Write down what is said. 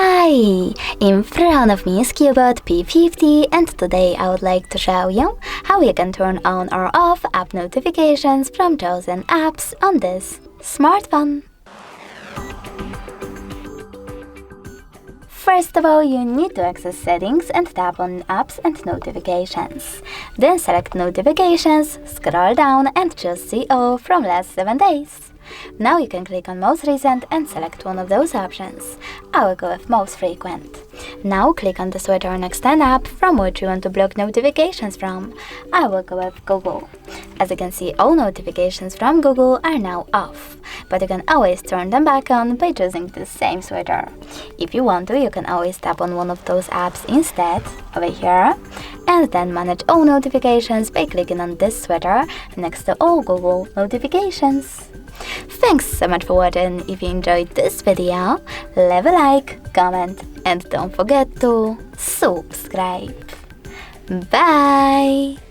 Hi! In front of me is Cubot P50 and today I would like to show you how you can turn on or off app notifications from chosen apps on this smartphone. First of all, you need to access Settings and tap on Apps and Notifications. Then select Notifications, scroll down and choose See All from last 7 days. Now you can click on Most Recent and select one of those options. I will go with Most Frequent. Now click on the switcher next to an app from which you want to block notifications from. I will go with Google. As you can see, all notifications from Google are now off, but you can always turn them back on by choosing the same switcher. If you want to, you can always tap on one of those apps instead, over here, and then manage all notifications by clicking on this switcher next to all Google notifications. Thanks so much for watching. If you enjoyed this video, leave a like, comment, and don't forget to subscribe. Bye!